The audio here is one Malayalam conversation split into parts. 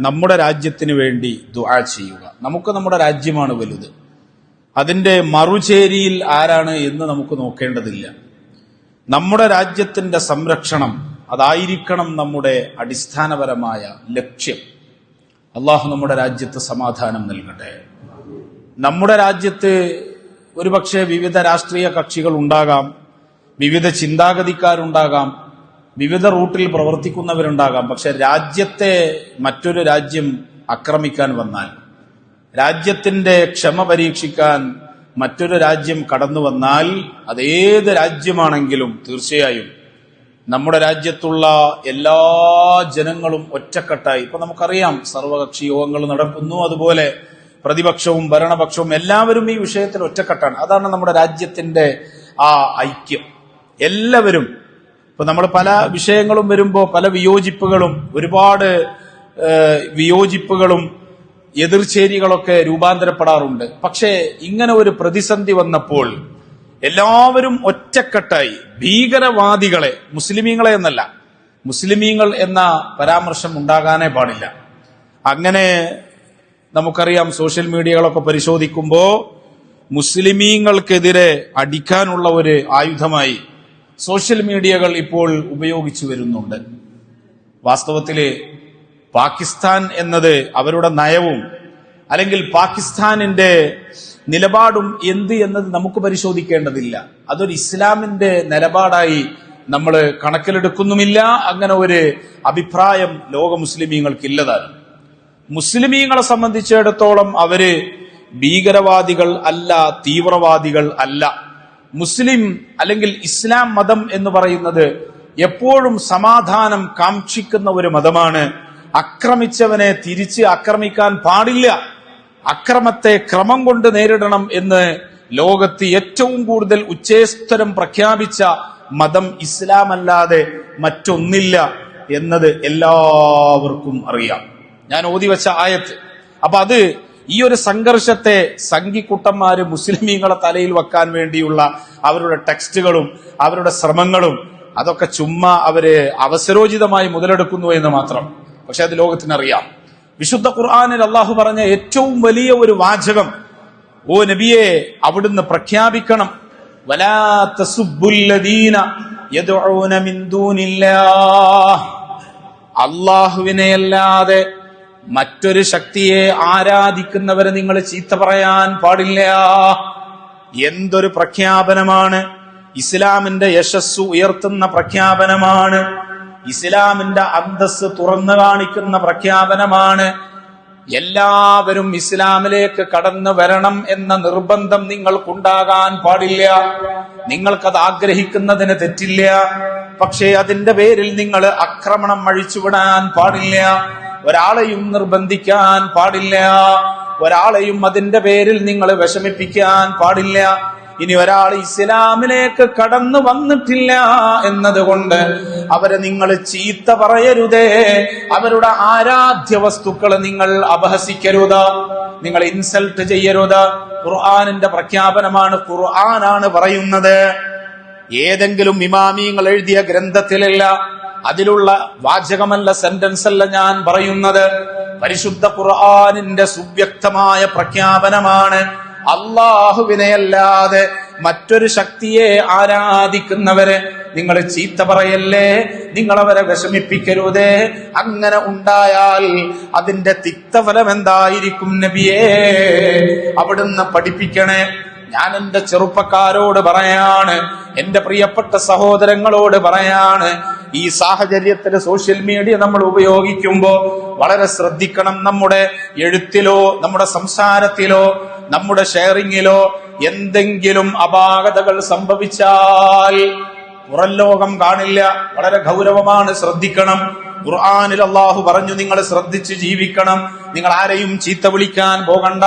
നമ്മുടെ രാജ്യത്തിന് വേണ്ടി ദുആ ചെയ്യുക. നമുക്ക് നമ്മുടെ രാജ്യമാണ് വലുത്. അതിന്റെ മറുചേരിയിൽ ആരാണ് എന്ന് നമുക്ക് നോക്കേണ്ടതില്ല. നമ്മുടെ രാജ്യത്തിന്റെ സംരക്ഷണം അതായിരിക്കണം നമ്മുടെ അടിസ്ഥാനപരമായ ലക്ഷ്യം. അള്ളാഹു നമ്മുടെ രാജ്യത്ത് സമാധാനം നൽകട്ടെ. നമ്മുടെ രാജ്യത്ത് ഒരുപക്ഷെ വിവിധ രാഷ്ട്രീയ കക്ഷികൾ ഉണ്ടാകാം, വിവിധ ചിന്താഗതിക്കാരുണ്ടാകാം, വിവിധ റൂട്ടിൽ പ്രവർത്തിക്കുന്നവരുണ്ടാകാം. പക്ഷെ രാജ്യത്തെ മറ്റൊരു രാജ്യം ആക്രമിക്കാൻ വന്നാൽ, രാജ്യത്തിന്റെ ക്ഷമ പരീക്ഷിക്കാൻ മറ്റൊരു രാജ്യം കടന്നു വന്നാൽ, അതേത് രാജ്യമാണെങ്കിലും തീർച്ചയായും നമ്മുടെ രാജ്യത്തുള്ള എല്ലാ ജനങ്ങളും ഒറ്റക്കെട്ടായി, ഇപ്പൊ നമുക്കറിയാം സർവകക്ഷി യോഗങ്ങൾ നടക്കുന്നു, അതുപോലെ പ്രതിപക്ഷവും ഭരണപക്ഷവും എല്ലാവരും ഈ വിഷയത്തിൽ ഒറ്റക്കെട്ടാണ്. അതാണ് നമ്മുടെ രാജ്യത്തിന്റെ ആ ഐക്യം. എല്ലാവരും ഇപ്പൊ നമ്മൾ പല വിഷയങ്ങളും വരുമ്പോ പല ഒരുപാട് വിയോജിപ്പുകളും എതിർചേരികളൊക്കെ രൂപാന്തരപ്പെടാറുണ്ട്. പക്ഷേ ഇങ്ങനെ ഒരു പ്രതിസന്ധി വന്നപ്പോൾ എല്ലാവരും ഒറ്റക്കെട്ടായി ഭീകരവാദികളെ, മുസ്ലിമീങ്ങളെ എന്നല്ല, മുസ്ലിമീങ്ങൾ എന്ന പരാമർശം ഉണ്ടാകാനേ പാടില്ല. അങ്ങനെ നമുക്കറിയാം, സോഷ്യൽ മീഡിയകളൊക്കെ പരിശോധിക്കുമ്പോ മുസ്ലിമീങ്ങൾക്കെതിരെ അടിക്കാനുള്ള ഒരു ആയുധമായി സോഷ്യൽ മീഡിയകൾ ഇപ്പോൾ ഉപയോഗിച്ചു വരുന്നുണ്ട്. വാസ്തവത്തില് പാകിസ്ഥാൻ എന്നത് അവരുടെ നയവും അല്ലെങ്കിൽ പാകിസ്ഥാനിന്റെ നിലപാടും എന്ത് എന്നത് നമുക്ക് പരിശോധിക്കേണ്ടതില്ല. അതൊരു ഇസ്ലാമിന്റെ നിലപാടായി നമ്മൾ കണക്കിലെടുക്കുന്നുമില്ല. അങ്ങനെ ഒരു അഭിപ്രായം ലോക മുസ്ലിമീങ്ങൾക്കില്ലതാണ്. മുസ്ലിമീങ്ങളെ സംബന്ധിച്ചിടത്തോളം അവര് ഭീകരവാദികൾ അല്ല, തീവ്രവാദികൾ അല്ല. മുസ്ലിം അല്ലെങ്കിൽ ഇസ്ലാം മതം എന്ന് പറയുന്നത് എപ്പോഴും സമാധാനം കാക്ഷിക്കുന്ന ഒരു മതമാണ്. അക്രമിച്ചവനെ തിരിച്ച് ആക്രമിക്കാൻ പാടില്ല, അക്രമത്തെ ക്രമം കൊണ്ട് നേരിടണം എന്ന് ലോകത്ത് ഏറ്റവും കൂടുതൽ ഉച്ചേസ്തരം പ്രഖ്യാപിച്ച മതം ഇസ്ലാം അല്ലാതെ മറ്റൊന്നില്ല എന്നത് എല്ലാവർക്കും അറിയാം. ഞാൻ ഓതിവെച്ച ആയത്ത്. അപ്പൊ അത് ഈ ഒരു സംഘർഷത്തെ സംഘിക്കുട്ടന്മാര് മുസ്ലിമീങ്ങളെ തലയിൽ വെക്കാൻ വേണ്ടിയുള്ള അവരുടെ ടെക്സ്റ്റുകളും അവരുടെ ശ്രമങ്ങളും അതൊക്കെ ചുമ്മാ അവര് അവസരോചിതമായി മുതലെടുക്കുന്നു എന്ന് മാത്രം. പക്ഷെ അത് ലോകത്തിനറിയാം. വിശുദ്ധ ഖുർആനിൽ അള്ളാഹു പറഞ്ഞ ഏറ്റവും വലിയ ഒരു വാചകം, ഓ നബിയെ അവിടുന്ന് പ്രഖ്യാപിക്കണം, വലാ തസുബ്ബുല്ലദീന യദ്ഊന മിൻ ദൂനില്ലാഹ്, അല്ലാഹുവിനെയല്ലാതെ മറ്റൊരു ശക്തിയെ ആരാധിക്കുന്നവരെ നിങ്ങൾ ചീത്ത പറയാൻ പാടില്ല. എന്തൊരു പ്രഖ്യാപനമാണ്! ഇസ്ലാമിന്റെ യശസ്സു ഉയർത്തുന്ന പ്രഖ്യാപനമാണ്. ഇസ്ലാമിന്റെ അന്തസ്സ് തുറന്നു കാണിക്കുന്ന പ്രഖ്യാപനമാണ്. എല്ലാവരും ഇസ്ലാമിലേക്ക് കടന്നു വരണം എന്ന നിർബന്ധം നിങ്ങൾക്കുണ്ടാകാൻ പാടില്ല. നിങ്ങൾക്കത് ആഗ്രഹിക്കുന്നതിന് തെറ്റില്ല. പക്ഷേ അതിന്റെ പേരിൽ നിങ്ങൾ ആക്രമണം അഴിച്ചുവിടാൻ പാടില്ല. ഒരാളെയും നിർബന്ധിക്കാൻ പാടില്ല. ഒരാളെയും അതിന്റെ പേരിൽ നിങ്ങൾ വിഷമിപ്പിക്കാൻ പാടില്ല. ഇനി ഒരാൾ ഇസ്ലാമിലേക്ക് കടന്നു വന്നിട്ടില്ല എന്നതുകൊണ്ട് അവരെ നിങ്ങൾ ചീത്ത പറയരുതേ. അവരുടെ ആരാധ്യ വസ്തുക്കളെ നിങ്ങൾ അപഹസിക്കരുത്, നിങ്ങൾ ഇൻസൾട്ട് ചെയ്യരുത്. ഖുർആനിന്റെ പ്രഖ്യാപനമാണ്, ഖുർആനാണ് പറയുന്നത്. ഏതെങ്കിലും ഇമാമിയങ്ങൾ എഴുതിയ ഗ്രന്ഥത്തിലല്ല, അതിലുള്ള വാചകമല്ല, സെന്റൻസ് അല്ല ഞാൻ പറയുന്നത്. പരിശുദ്ധ ഖുർആനിന്റെ സുവ്യക്തമായ പ്രഖ്യാപനമാണ്. അല്ലാഹുവിനെയല്ലാതെ മറ്റൊരു ശക്തിയെ ആരാധിക്കുന്നവരെ നിങ്ങൾ ചീത്ത പറയല്ലേ, നിങ്ങൾ അവരെ വിഷമിപ്പിക്കരുതേ. അങ്ങനെ ഉണ്ടായാൽ അതിന്റെ തിക്തഫലം എന്തായിരിക്കും നബിയേ? അവിടുന്ന് പഠിപ്പിക്കണേ. ഞാൻ എന്റെ ചെറുപ്പക്കാരോട് പറയാണ്, എന്റെ പ്രിയപ്പെട്ട സഹോദരങ്ങളോട് പറയാണ്, ഈ സാഹചര്യത്തിൽ സോഷ്യൽ മീഡിയ നമ്മൾ ഉപയോഗിക്കുമ്പോ വളരെ ശ്രദ്ധിക്കണം. നമ്മുടെ എഴുത്തിലോ നമ്മുടെ സംസാരത്തിലോ നമ്മുടെ ഷെയറിങ്ങിലോ എന്തെങ്കിലും അപാകതകൾ സംഭവിച്ചാൽ പുറം ലോകം കാണില്ല. വളരെ ഗൗരവമാണ്, ശ്രദ്ധിക്കണം. ഖുർആനിൽ അല്ലാഹു പറഞ്ഞു, നിങ്ങൾ ശ്രദ്ധിച്ച് ജീവിക്കണം. നിങ്ങൾ ആരെയും ചീത്ത വിളിക്കാൻ പോകണ്ട.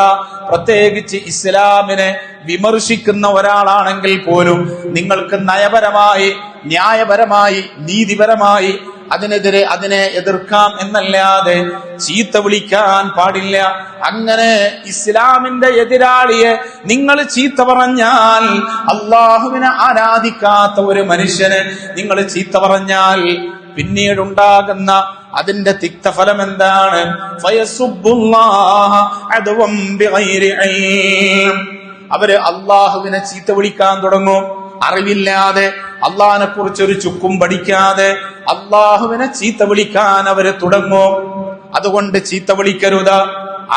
പ്രത്യേകിച്ച് ഇസ്ലാമിനെ വിമർശിക്കുന്ന ഒരാളാണെങ്കിൽ പോലും നിങ്ങൾക്ക് നയപരമായി, ന്യായപരമായി, നീതിപരമായി അതിനെ എതിർക്കാം എന്നല്ലാതെ ചീത്ത വിളിക്കാൻ പാടില്ല. അങ്ങനെ ഇസ്ലാമിന്റെ എതിരാളിയെ നിങ്ങൾ ചീത്ത പറഞ്ഞാൽ, അള്ളാഹുവിനെ ആരാധിക്കാത്ത ഒരു മനുഷ്യനെ നിങ്ങൾ ചീത്ത പറഞ്ഞാൽ പിന്നീടുണ്ടാകുന്ന അതിന്റെ തിക്തഫലം എന്താണ്? ഫയസുബ്ബുല്ലാഹ അദ്വം ബിഗൈരി ഇൽം. അവര് അള്ളാഹുവിനെ ചീത്ത വിളിക്കാൻ തുടങ്ങും. അറിവില്ലാതെ, അള്ളാഹിനെ കുറിച്ച് ഒരു ചുക്കും പഠിക്കാതെ അള്ളാഹുവിനെ ചീത്ത വിളിക്കാൻ അവര് തുടങ്ങും. അതുകൊണ്ട് ചീത്ത വിളിക്കരുത്,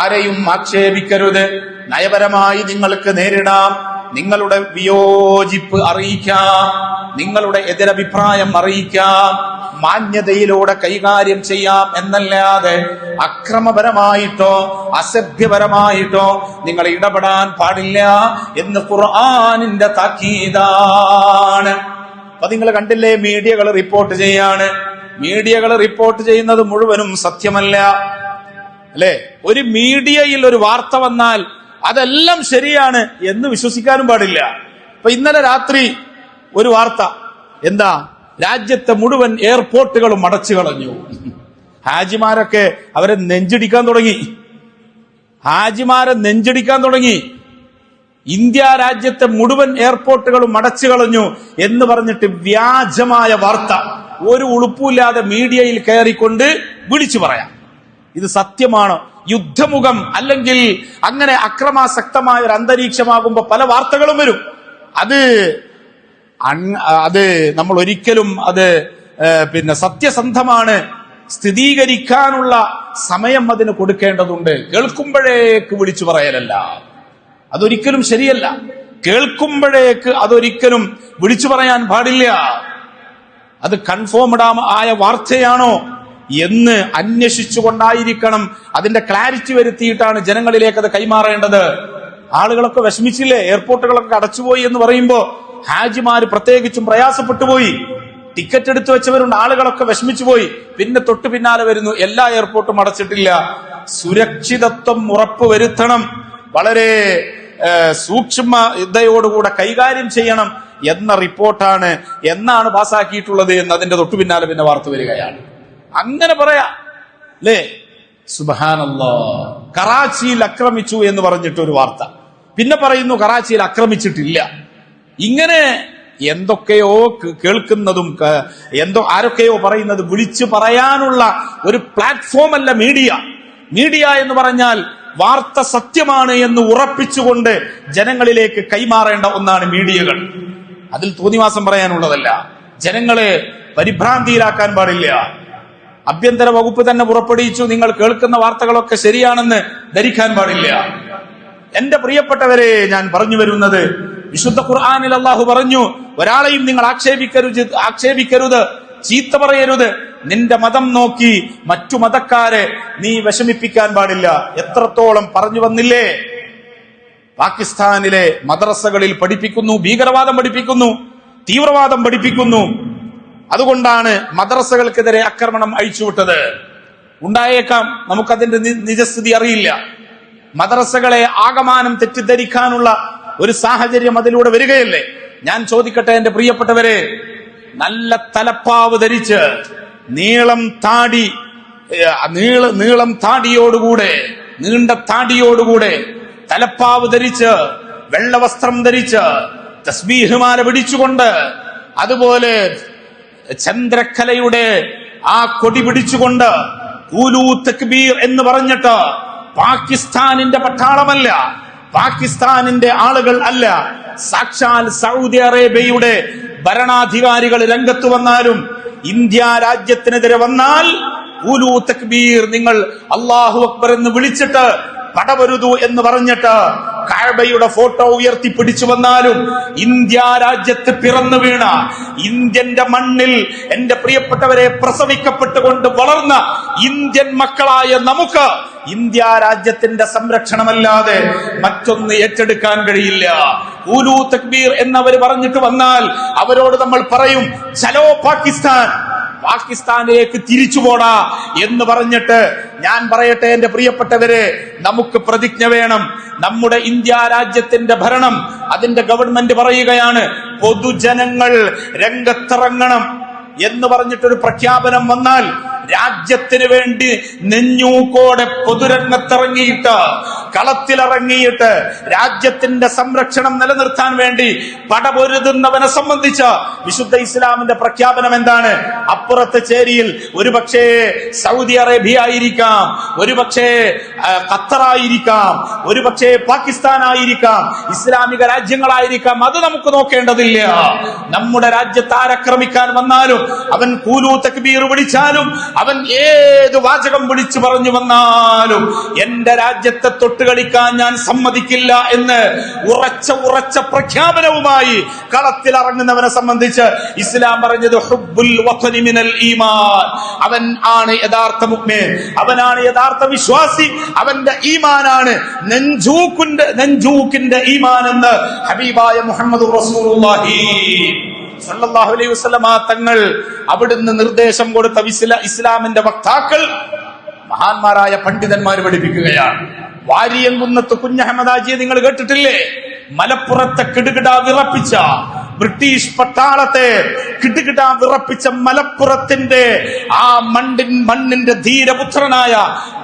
ആരെയും ആക്ഷേപിക്കരുത്. നയപരമായി നിങ്ങൾക്ക് നേരിടാം, നിങ്ങളുടെ വിയോജിപ്പ് അറിയിക്കാം, നിങ്ങളുടെ എതിരഭിപ്രായം അറിയിക്കാം, മാന്യതയിലൂടെ കൈകാര്യം ചെയ്യാം എന്നല്ലാതെ അക്രമപരമായിട്ടോ അസഭ്യപരമായിട്ടോ നിങ്ങൾ ഇടപെടാൻ പാടില്ല എന്ന് ഖുർആനിന്റെ താക്കീതാണ്. അപ്പൊ നിങ്ങൾ കണ്ടില്ലേ, മീഡിയകൾ റിപ്പോർട്ട് ചെയ്യാണ്. മീഡിയകൾ റിപ്പോർട്ട് ചെയ്യുന്നത് മുഴുവനും സത്യമല്ല, അല്ലെ? ഒരു മീഡിയയിൽ ഒരു വാർത്ത വന്നാൽ അതെല്ലാം ശരിയാണ് എന്ന് വിശ്വസിക്കാനും പാടില്ല. ഇപ്പൊ ഇന്നലെ രാത്രി ഒരു വാർത്ത, എന്താ? രാജ്യത്തെ മുഴുവൻ എയർപോർട്ടുകളും അടച്ചു കളഞ്ഞു. ഹാജിമാരൊക്കെ അവരെ നെഞ്ചിടിക്കാൻ തുടങ്ങി. ഇന്ത്യ രാജ്യത്തെ മുഴുവൻ എയർപോർട്ടുകളും അടച്ചു കളഞ്ഞു എന്ന് പറഞ്ഞിട്ട് വ്യാജമായ വാർത്ത ഒരു ഉളുപ്പില്ലാതെ മീഡിയയിൽ കയറിക്കൊണ്ട് വിളിച്ചു പറയാം. ഇത് സത്യമാണോ? യുദ്ധമുഖം അല്ലെങ്കിൽ അങ്ങനെ അക്രമാസക്തമായ ഒരു അന്തരീക്ഷമാകുമ്പോ പല വാർത്തകളും വരും. അത് നമ്മൾ ഒരിക്കലും അത് സത്യസന്ധമാണ്, സ്ഥിരീകരിക്കാനുള്ള സമയം അതിന് കൊടുക്കേണ്ടതുണ്ട്. കേൾക്കുമ്പോഴേക്ക് വിളിച്ചു പറയലല്ല, അതൊരിക്കലും ശരിയല്ല. കേൾക്കുമ്പോഴേക്ക് അതൊരിക്കലും വിളിച്ചു പറയാൻ പാടില്ല. അത് കൺഫേംഡ് ആയ വാർത്തയാണോ എന്ന് അന്വേഷിച്ചുകൊണ്ടായിരിക്കണം, അതിന്റെ ക്ലാരിറ്റി വരുത്തിയിട്ടാണ് ജനങ്ങളിലേക്ക് അത് കൈമാറേണ്ടത്. ആളുകളൊക്കെ വിഷമിച്ചില്ലേ? എയർപോർട്ടുകളൊക്കെ അടച്ചുപോയി എന്ന് പറയുമ്പോ ഹാജിമാര് പ്രത്യേകിച്ചും പ്രയാസപ്പെട്ടു പോയി. ടിക്കറ്റ് എടുത്തു വെച്ചവരുണ്ട്, ആളുകളൊക്കെ വിഷമിച്ചു പോയി. പിന്നെ തൊട്ടു പിന്നാലെ വരുന്നു, എല്ലാ എയർപോർട്ടും അടച്ചിട്ടില്ല, സുരക്ഷിതത്വം ഉറപ്പുവരുത്തണം, വളരെ സൂക്ഷ്മതയോടുകൂടെ കൈകാര്യം ചെയ്യണം എന്ന റിപ്പോർട്ടാണ് എന്നാണ് പാസ്സാക്കിയിട്ടുള്ളത് എന്ന് അതിന്റെ തൊട്ടു പിന്നാലെ പിന്നെ വാർത്ത വരികയാണ്. അങ്ങനെ പറയാ, അല്ലേ? സുബ്ഹാനല്ലാഹ്. കറാച്ചിയിൽ ആക്രമിച്ചു എന്ന് പറഞ്ഞിട്ടൊരു വാർത്ത, പിന്നെ പറയുന്നു കറാച്ചിയിൽ ആക്രമിച്ചിട്ടില്ല. ഇങ്ങനെ എന്തൊക്കെയോ കേൾക്കുന്നതും ആരൊക്കെയോ പറയുന്നത് വിളിച്ചു പറയാനുള്ള ഒരു പ്ലാറ്റ്ഫോം അല്ല മീഡിയ. മീഡിയ എന്ന് പറഞ്ഞാൽ വാർത്ത സത്യമാണ് എന്ന് ഉറപ്പിച്ചുകൊണ്ട് ജനങ്ങളിലേക്ക് കൈമാറേണ്ട ഒന്നാണ് മീഡിയകൾ. അതിൽ തോന്നിവാസം പറയാനുള്ളതല്ല, ജനങ്ങളെ പരിഭ്രാന്തിയിലാക്കാൻ പാടില്ല. ആഭ്യന്തര വകുപ്പ് തന്നെ പുറപ്പെടുവിച്ചു, നിങ്ങൾ കേൾക്കുന്ന വാർത്തകളൊക്കെ ശരിയാണെന്ന് ധരിക്കാൻ പാടില്ല. എന്റെ പ്രിയപ്പെട്ടവരെ, ഞാൻ പറഞ്ഞു വരുന്നത്, വിശുദ്ധ ഖുർആനിൽ അല്ലാഹു പറഞ്ഞു, ഒരാളെയും നിങ്ങൾ ആക്ഷേപിക്കരുത്, ചീത്ത പറയരുത്. നിന്റെ മതം നോക്കി മറ്റു മതക്കാരെ നീ വിഷമിപ്പിക്കാൻ പാടില്ല. എത്രത്തോളം പറഞ്ഞു വന്നില്ലേ? പാകിസ്ഥാനിലെ മദ്രസകളിൽ പഠിപ്പിക്കുന്നു, ഭീകരവാദം പഠിപ്പിക്കുന്നു, തീവ്രവാദം പഠിപ്പിക്കുന്നു. അതുകൊണ്ടാണ് മദ്രസകൾക്കെതിരെ ആക്രമണം അഴിച്ചുവിട്ടത്. ഉണ്ടായേക്കാം, നമുക്കതിന്റെ നിജസ്ഥിതി അറിയില്ല. മദ്രസകളെ ആകമാനം തെറ്റിദ്ധരിക്കാനുള്ള ഒരു സാഹചര്യം അതിലൂടെ വരികയല്ലേ? ഞാൻ ചോദിക്കട്ടെ എന്റെ പ്രിയപ്പെട്ടവരെ, നല്ല തലപ്പാവ് ധരിച്ച് നീളം താടിയോടുകൂടെ നീണ്ട താടിയോടുകൂടെ തലപ്പാവ് ധരിച്ച് വെള്ളവസ്ത്രം ധരിച്ച് തസ്ബീഹുമാല പിടിച്ചുകൊണ്ട്, അതുപോലെ ചന്ദ്രക്കലയുടെ ആ കൊടി പിടിച്ചുകൊണ്ട് ഖൂലൂ തക്ബീർ എന്ന് പറഞ്ഞിട്ട് പാകിസ്ഥാനിന്റെ പട്ടാളമല്ല, പാകിസ്ഥാനിന്റെ ആളുകൾ അല്ല, സാക്ഷാൽ സൗദി അറേബ്യയുടെ ഭരണാധികാരികൾ രംഗത്ത് വന്നാലും ഇന്ത്യ രാജ്യത്തിനെതിരെ വന്നാൽ ഖൂലൂ തക്ബീർ, നിങ്ങൾ അല്ലാഹു അക്ബർ എന്ന് വിളിച്ചിട്ട് പടവരുതു എന്ന് പറഞ്ഞിട്ട് കഅബയുടെ ഫോട്ടോ ഉയർത്തി പിടിച്ചു വന്നാലും ഇന്ത്യ രാജ്യത്ത് പിറന്നു വീണ, ഇന്ത്യന്റെ മണ്ണിൽ എന്റെ പ്രിയപ്പെട്ടവരെ പ്രസവിക്കപ്പെട്ടുകൊണ്ട് വളർന്ന ഇന്ത്യൻ മക്കളായ നമുക്ക് ഇന്ത്യ രാജ്യത്തിന്റെ സംരക്ഷണമല്ലാതെ മറ്റൊന്ന് ഏറ്റെടുക്കാൻ കഴിയില്ല. ഖൂലൂ തക്ബീർ എന്നവർ പറഞ്ഞിട്ട് വന്നാൽ അവരോട് നമ്മൾ പറയും, ചലോ പാകിസ്ഥാൻ, പാകിസ്ഥാനിലേക്ക് തിരിച്ചു പോടാ എന്ന് പറഞ്ഞിട്ട്. ഞാൻ പറയട്ടെ എന്റെ പ്രിയപ്പെട്ടവരെ, നമുക്ക് പ്രതിജ്ഞ വേണം. നമ്മുടെ ഇന്ത്യ രാജ്യത്തിന്റെ ഭരണം, അതിന്റെ ഗവൺമെന്റ് പറയുകയാണ്, പൊതുജനങ്ങൾ രംഗത്തിറങ്ങണം എന്ന് പറഞ്ഞിട്ടൊരു പ്രഖ്യാപനം വന്നാൽ രാജ്യത്തിന് വേണ്ടി നെഞ്ഞൂക്കോടെ പൊതുരംഗത്തിറങ്ങിയിട്ട് കളത്തിലിറങ്ങിയിട്ട് രാജ്യത്തിന്റെ സംരക്ഷണം നിലനിർത്താൻ വേണ്ടി പടപൊരുതുന്നവനെ സംബന്ധിച്ച വിശുദ്ധ ഇസ്ലാമിന്റെ പ്രഖ്യാപനം എന്താണ്? അപ്പുറത്തെ ചേരിയിൽ ഒരുപക്ഷേ സൗദി അറേബ്യ ആയിരിക്കാം, ഒരുപക്ഷേ ഖത്തറായിരിക്കാം, ഒരുപക്ഷേ പാകിസ്ഥാൻ ആയിരിക്കാം, ഇസ്ലാമിക രാജ്യങ്ങളായിരിക്കാം. അത് നമുക്ക് നോക്കേണ്ടതില്ല. നമ്മുടെ രാജ്യത്ത് ആരക്രമിക്കാൻ വന്നാലും, അവൻ കൂലു തക്ബീർ വിളിച്ചാലും, അവൻ ഏത് വാചകം വിളിച്ചു പറഞ്ഞു വന്നാലും എന്റെ രാജ്യത്തെ തൊട്ടുകളിക്കാൻ ഞാൻ സമ്മതിക്കില്ല എന്ന് ഉറച്ച പ്രഖ്യാപനവുമായി കളത്തിലിറങ്ങുന്നവനെ സംബന്ധിച്ച് ഇസ്ലാം പറഞ്ഞത് ഹുബ്ബുൽ വത്നി മിനൽ ഈമാൻ. അവൻ ആണ് യഥാർത്ഥ മുഅ്മിൻ, അവനാണ് യഥാർത്ഥ വിശ്വാസി, അവന്റെ ഈമാനാണ് നെഞ്ചൂക്കിന്റെ ഈമാൻ എന്ന് ഹബീബായ മുഹമ്മദ് റസൂലുള്ളാഹി സല്ലല്ലാഹു അലൈഹി വസല്ലമ തങ്ങൾ അവിടുന്ന് നിർദ്ദേശം കൊടുത്ത ഇസ്ലാമിന്റെ വക്താക്കൾ മഹാന്മാരായ പണ്ഡിതന്മാർ പഠിപ്പിക്കുകയാണ്. വാരിയംകുന്നത്ത് കുഞ്ഞഹമ്മദാജിയെ നിങ്ങൾ കേട്ടിട്ടില്ലേ? മലപ്പുറത്തെ കിടുകിട വിറപ്പിച്ച ബ്രിട്ടീഷ് പട്ടാളത്തെ കിടുകിട വിറപ്പിച്ച മലപ്പുറത്തിന്റെ ആ മണ്ണിന്റെ ധീരപുത്രനായ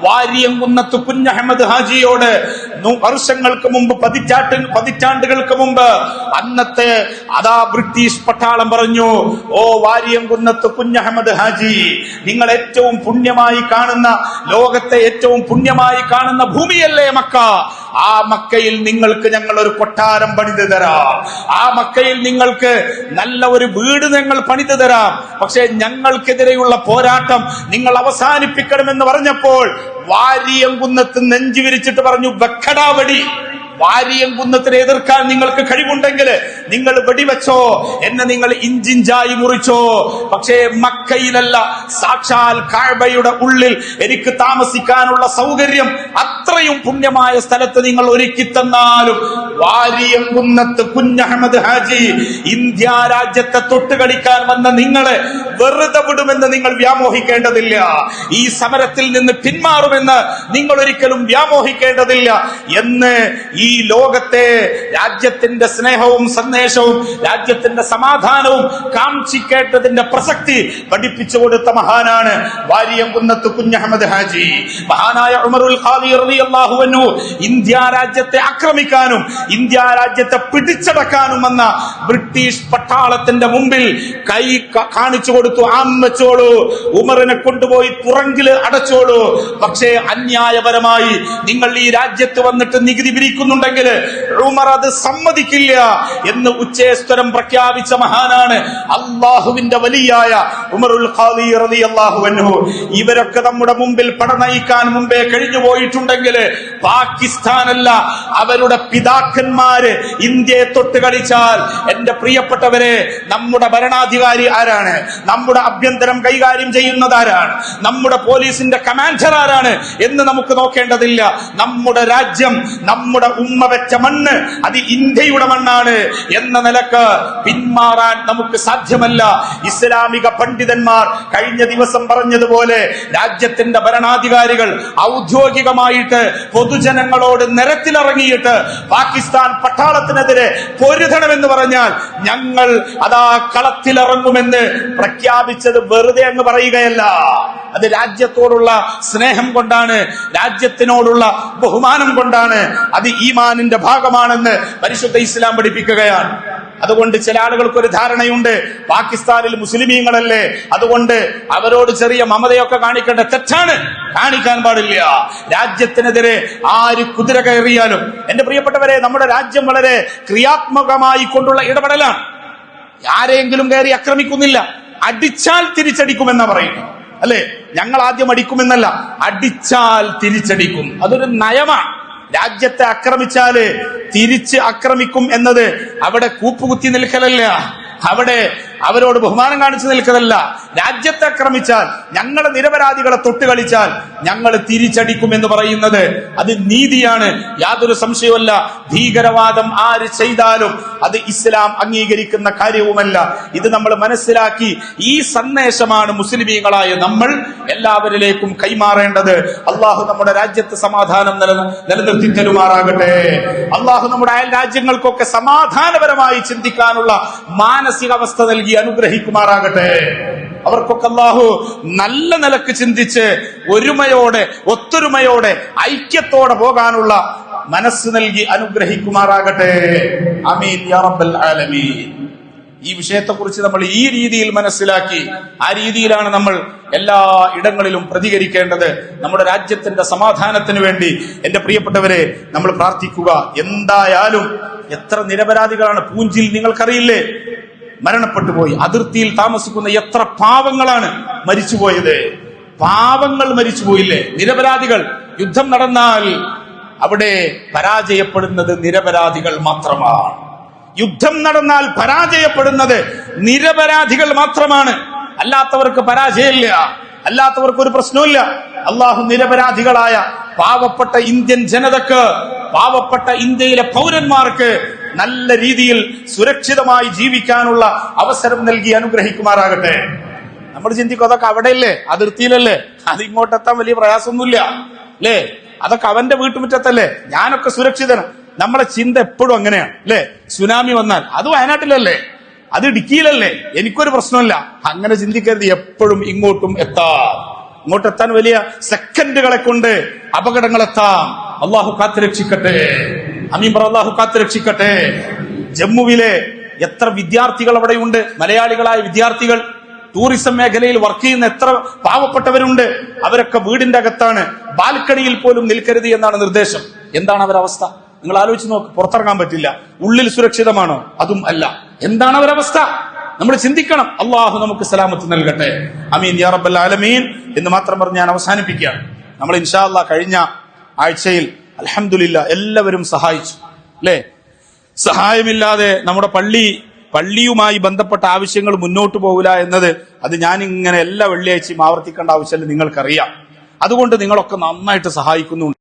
വാരിയംകുന്നത്ത് കുഞ്ഞഹമ്മദ് ഹാജിയോട് വർഷങ്ങൾക്ക് മുമ്പ്, പതിറ്റാണ്ടുകൾക്ക് മുമ്പ് അന്നത്തെ ബ്രിട്ടീഷ് പട്ടാളം പറഞ്ഞു, ഓ വാരിയംകുന്നത്ത് കുഞ്ഞഹമ്മദ് ഹാജി, നിങ്ങൾ ഏറ്റവും പുണ്യമായി കാണുന്ന, ലോകത്തെ ഏറ്റവും പുണ്യമായി കാണുന്ന ഭൂമിയല്ലേ മക്ക? ആ മക്കയിൽ നിങ്ങൾക്ക് ഞങ്ങൾ ഒരു കൊട്ടാരം പണിതു തരാം, ആ മക്കയിൽ നിങ്ങൾക്ക് നല്ല ഒരു വീട് ഞങ്ങൾ പണിതു തരാം. പക്ഷെ ഞങ്ങൾക്കെതിരെയുള്ള പോരാട്ടം നിങ്ങൾ അവസാനിപ്പിക്കണമെന്ന് പറഞ്ഞപ്പോൾ വാരിയംകുന്നത്ത് നെഞ്ചു വിരിച്ചിട്ട് പറഞ്ഞു, വെക്കടാവടി. വാരിയംകുന്നത്തിനെ എതിർക്കാൻ നിങ്ങൾക്ക് കഴിവുണ്ടെങ്കിൽ നിങ്ങൾ വെടിവെച്ചോ, എന്നെ നിങ്ങൾ ഇഞ്ചിഞ്ചായി മുറിച്ചോ. പക്ഷേ മക്കയിലല്ല, സാക്ഷാൽ കഅബയുടെ ഉള്ളിൽ എനിക്ക് താമസിക്കാനുള്ള സൗകര്യം അത്രയും പുണ്യമായ സ്ഥലത്ത് നിങ്ങൾ ഒരുക്കി തന്നാലും വാരിയംകുന്നത്ത് കുഞ്ഞഹമ്മദ് ഹാജി ഇന്ത്യ രാജ്യത്തെ തൊട്ടുകളിക്കാൻ വന്ന നിങ്ങളെ വെറുതെ വിടുമെന്ന് നിങ്ങൾ വ്യാമോഹിക്കേണ്ടതില്ല. ഈ സമരത്തിൽ നിന്ന് പിന്മാറുമെന്ന് നിങ്ങൾ ഒരിക്കലും വ്യാമോഹിക്കേണ്ടതില്ല എന്ന് ഈ ലോകത്തെ രാജ്യത്തിന്റെ സ്നേഹവും സന്ദേശവും രാജ്യത്തിന്റെ സമാധാനവും കാംക്ഷിക്കേണ്ടതിന്റെ പ്രസക്തി പഠിപ്പിച്ചു കൊടുത്ത മഹാനാണ് വാരിയംകുന്നത്ത് കുഞ്ഞഹമ്മദ് ഹാജി. മഹാനായ ഉമറുൽ ഖാദി റളിയല്ലാഹു അൻഹു ഇന്ത്യ രാജ്യത്തെ ആക്രമിക്കാനും ഇന്ത്യ രാജ്യത്തെ പിടിച്ചടക്കാനും വന്ന ബ്രിട്ടീഷ് പട്ടാളത്തിന്റെ മുമ്പിൽ കൈ കാണിച്ചു കൊടുത്തു, വെച്ചോളൂ, ഉമറിനെ കൊണ്ടുപോയി പുറങ്കില് അടച്ചോളൂ. പക്ഷേ അന്യായപരമായി നിങ്ങൾ ഈ രാജ്യത്ത് വന്നിട്ട് നികുതി പിരിക്കുന്നുണ്ടെങ്കിൽ ഉമർ അത് സമ്മതിക്കില്ല എന്ന് ഉച്ചേസ്വരം പ്രഖ്യാപിച്ച മഹാനാണ് അള്ളാഹുവിന്റെ വലിയായ ഉമറുൽ ഖാദി റളിയല്ലാഹു അൻഹു. ഇവരൊക്കെ നമ്മുടെ മുമ്പിൽ പടനയിക്കാൻ മുമ്പേ കഴിഞ്ഞു പോയിട്ടുണ്ടെങ്കിൽ പാകിസ്ഥാനല്ല, അവരുടെ പിതാക്കന്മാര് ഇന്ത്യയെ തൊട്ട് കളിച്ചാൽ, എന്റെ പ്രിയപ്പെട്ടവരെ, നമ്മുടെ ഭരണാധികാരി ആരാണ്? നമ്മുടെ ആഭ്യന്തരം കൈകാര്യം ചെയ്യുന്നത് ആരാണ്? നമ്മുടെ പോലീസിന്റെ കമാൻഡർ ആരാണ് എന്ന് നമുക്ക് നോക്കേണ്ടതില്ല. നമ്മുടെ രാജ്യം, നമ്മുടെ ഉമ്മ വെച്ച മണ്ണ്, അത് ഇന്ത്യയുടെ മണ്ണാണ് എന്ന നിലക്ക് പിന്മാറാൻ നമുക്ക് സാധ്യമല്ല. ഇസ്ലാമിക പണ്ഡിതന്മാർ കഴിഞ്ഞ ദിവസം പറഞ്ഞതുപോലെ രാജ്യത്തിന്റെ ഭരണാധികാരികൾ ഔദ്യോഗികമായിട്ട് പൊതുജനങ്ങളോട് നിരത്തിലിറങ്ങിയിട്ട് പാകിസ്ഥാൻ പട്ടാളത്തിനെതിരെ പൊരുതണമെന്ന് പറഞ്ഞാൽ ഞങ്ങൾ അതാ കളത്തിലിറങ്ങുമെന്ന് പ്രഖ്യാപിച്ചത് വെറുതെ അങ്ങ് പറയുകയല്ല. അത് രാജ്യത്തോടുള്ള സ്നേഹം കൊണ്ടാണ്, രാജ്യത്തിനോടുള്ള ബഹുമാനം കൊണ്ടാണ്. അത് ഈമാനിന്റെ ഭാഗമാണെന്ന് പരിശുദ്ധ ഇസ്ലാം പഠിപ്പിക്കുകയാണ്. അതുകൊണ്ട് ചില ആളുകൾക്ക് ഒരു ധാരണയുണ്ട്, പാകിസ്ഥാനിൽ മുസ്ലിമീങ്ങളല്ലേ, അതുകൊണ്ട് അവരോട് ചെറിയ മമതയൊക്കെ കാണിക്കേണ്ട. തെറ്റാണ്, കാണിക്കാൻ പാടില്ല. രാജ്യത്തിനെതിരെ ആര് കുതിര കയറിയാലും, എന്റെ പ്രിയപ്പെട്ടവരെ, നമ്മുടെ രാജ്യം വളരെ ക്രിയാത്മകമായി കൊണ്ടുള്ള ഇടപെടലാണ്. ആരെങ്കിലും കയറി ആക്രമിക്കുന്നില്ല, അടിച്ചാൽ തിരിച്ചടിക്കുമെന്നാ പറയുന്നത്, അല്ലെ? ഞങ്ങൾ ആദ്യം അടിക്കുമെന്നല്ല, അടിച്ചാൽ തിരിച്ചടിക്കും. അതൊരു നയമാണ്. രാജ്യത്തെ ആക്രമിച്ചാല് തിരിച്ച് ആക്രമിക്കും എന്നത് അവിടെ കൂപ്പുകുത്തി നിൽക്കലല്ല, അവിടെ അവരോട് ബഹുമാനം കാണിച്ചു നിൽക്കതല്ല. രാജ്യത്തെ ആക്രമിച്ചാൽ, ഞങ്ങളെ നിരപരാധികളെ തൊട്ടുകളിച്ചാൽ ഞങ്ങൾ തിരിച്ചടിക്കുമെന്ന് പറയുന്നത് അത് നീതിയാണ്, യാതൊരു സംശയവുമല്ല. ഭീകരവാദം ആര് ചെയ്താലും അത് ഇസ്ലാം അംഗീകരിക്കുന്ന കാര്യവുമല്ല. ഇത് നമ്മൾ മനസ്സിലാക്കി ഈ സന്ദേശമാണ് മുസ്ലിമീങ്ങളായ നമ്മൾ എല്ലാവരിലേക്കും കൈമാറേണ്ടത്. അള്ളാഹു നമ്മുടെ രാജ്യത്ത് സമാധാനം നിലനിർത്തി തരുമാറാകട്ടെ. അള്ളാഹു നമ്മുടെ അയൽ രാജ്യങ്ങൾക്കൊക്കെ സമാധാനപരമായി ചിന്തിക്കാനുള്ള മാനസികാവസ്ഥ നൽകി നൽകി അനുഗ്രഹിക്കുമാറാകട്ടെ. അവർക്കൊക്കെ അല്ലാഹു നല്ല നിലക്ക് ചിന്തിച്ച് ഒരുമയോടെ, ഒത്തൊരുമയോടെ, ഐക്യത്തോടെ പോകാനുള്ള മനസ്സ് നൽകി അനുഗ്രഹിക്കുമാറാകട്ടെ. ആമീൻ യാ റബ്ബൽ ആലമീൻ. ഈ വിഷയത്തെക്കുറിച്ച് നമ്മൾ ഈ രീതിയിൽ മനസ്സിലാക്കി ആ രീതിയിലാണ് നമ്മൾ എല്ലാ ഇടങ്ങളിലും പ്രതികരിക്കേണ്ടത്. നമ്മുടെ രാജ്യത്തിന്റെ സമാധാനത്തിന് വേണ്ടി എന്റെ പ്രിയപ്പെട്ടവരെ നമ്മൾ പ്രാർത്ഥിക്കുക. എന്തായാലും എത്ര നിരപരാധികളാണ് പൂഞ്ചിൽ നിങ്ങൾക്കറിയില്ലേ മരണപ്പെട്ടു പോയി. അതിർത്തിയിൽ താമസിക്കുന്ന എത്ര പാവങ്ങളാണ് മരിച്ചുപോയത്. പാവങ്ങൾ മരിച്ചുപോയില്ലേ, നിരപരാധികൾ. യുദ്ധം നടന്നാൽ അവിടെ പരാജയപ്പെടുന്നത് നിരപരാധികൾ മാത്രമാണ്. യുദ്ധം നടന്നാൽ പരാജയപ്പെടുന്നത് നിരപരാധികൾ മാത്രമാണ്. അല്ലാത്തവർക്ക് പരാജയമില്ല, അല്ലാത്തവർക്ക് ഒരു പ്രശ്നമില്ല. അള്ളാഹു നിരപരാധികളായ പാവപ്പെട്ട ഇന്ത്യൻ ജനതക്ക്, പാവപ്പെട്ട ഇന്ത്യയിലെ പൗരന്മാർക്ക് നല്ല രീതിയിൽ സുരക്ഷിതമായി ജീവിക്കാനുള്ള അവസരം നൽകി അനുഗ്രഹിക്കുമാറാകട്ടെ. നമ്മൾ ചിന്തിക്കും അതൊക്കെ അവിടെയല്ലേ, അതിർത്തിയിലല്ലേ, അത് ഇങ്ങോട്ടെത്താൻ വലിയ പ്രയാസമൊന്നുമില്ല അല്ലേ, അതൊക്കെ അവന്റെ വീട്ടുമുറ്റത്തല്ലേ, ഞാനൊക്കെ സുരക്ഷിതനാണ്. നമ്മളെ ചിന്ത എപ്പോഴും അങ്ങനെയാണ് അല്ലെ. സുനാമി വന്നാൽ അത് വയനാട്ടിലല്ലേ, അത് ഇടുക്കിയിലല്ലേ, എനിക്കൊരു പ്രശ്നമില്ല. അങ്ങനെ ചിന്തിക്കരുത്. എപ്പോഴും ഇങ്ങോട്ടും എത്താം. ഇങ്ങോട്ടെത്താൻ വലിയ സെക്കൻഡുകളെ കൊണ്ട് അപകടങ്ങളെത്താം. അള്ളാഹു കാത്തുരക്ഷിക്കട്ടെ. അമീൻ പറ, അള്ളാഹു കാത്തുരക്ഷിക്കട്ടെ. ജമ്മുവിലെ എത്ര വിദ്യാർത്ഥികൾ അവിടെയുണ്ട്, മലയാളികളായ വിദ്യാർത്ഥികൾ. ടൂറിസം മേഖലയിൽ വർക്ക് ചെയ്യുന്ന എത്ര പാവപ്പെട്ടവരുണ്ട്. അവരൊക്കെ വീടിന്റെ അകത്താണ്, ബാൽക്കണിയിൽ പോലും നിൽക്കരുത് എന്നാണ് നിർദ്ദേശം. എന്താണ് അവരവസ്ഥ? നിങ്ങൾ ആലോചിച്ച് നോക്ക്. പുറത്തിറങ്ങാൻ പറ്റില്ല. ഉള്ളിൽ സുരക്ഷിതമാണോ? അതും അല്ല. എന്താണ് അവരവസ്ഥ? നമ്മൾ ചിന്തിക്കണം. അള്ളാഹു നമുക്ക് സലാമത്ത് നൽകട്ടെ. അമീൻ യാ റബ്ബൽ ആലമീൻ എന്ന് മാത്രം പറഞ്ഞ് ഞാൻ അവസാനിപ്പിക്കുകയാണ്. നമ്മൾ ഇൻഷാ അല്ലാഹ് കഴിഞ്ഞ ആഴ്ചയിൽ അൽഹംദുലില്ലാ എല്ലാവരും സഹായിച്ചു അല്ലെ. സഹായമില്ലാതെ നമ്മുടെ പള്ളിയുമായി ബന്ധപ്പെട്ട ആവശ്യങ്ങൾ മുന്നോട്ട് പോകില്ല എന്നത് അത് ഞാനിങ്ങനെ എല്ലാ വെള്ളിയാഴ്ചയും ആവർത്തിക്കേണ്ട ആവശ്യമില്ല, നിങ്ങൾക്കറിയാം. അതുകൊണ്ട് നിങ്ങളൊക്കെ നന്നായിട്ട് സഹായിക്കുന്നുണ്ട്.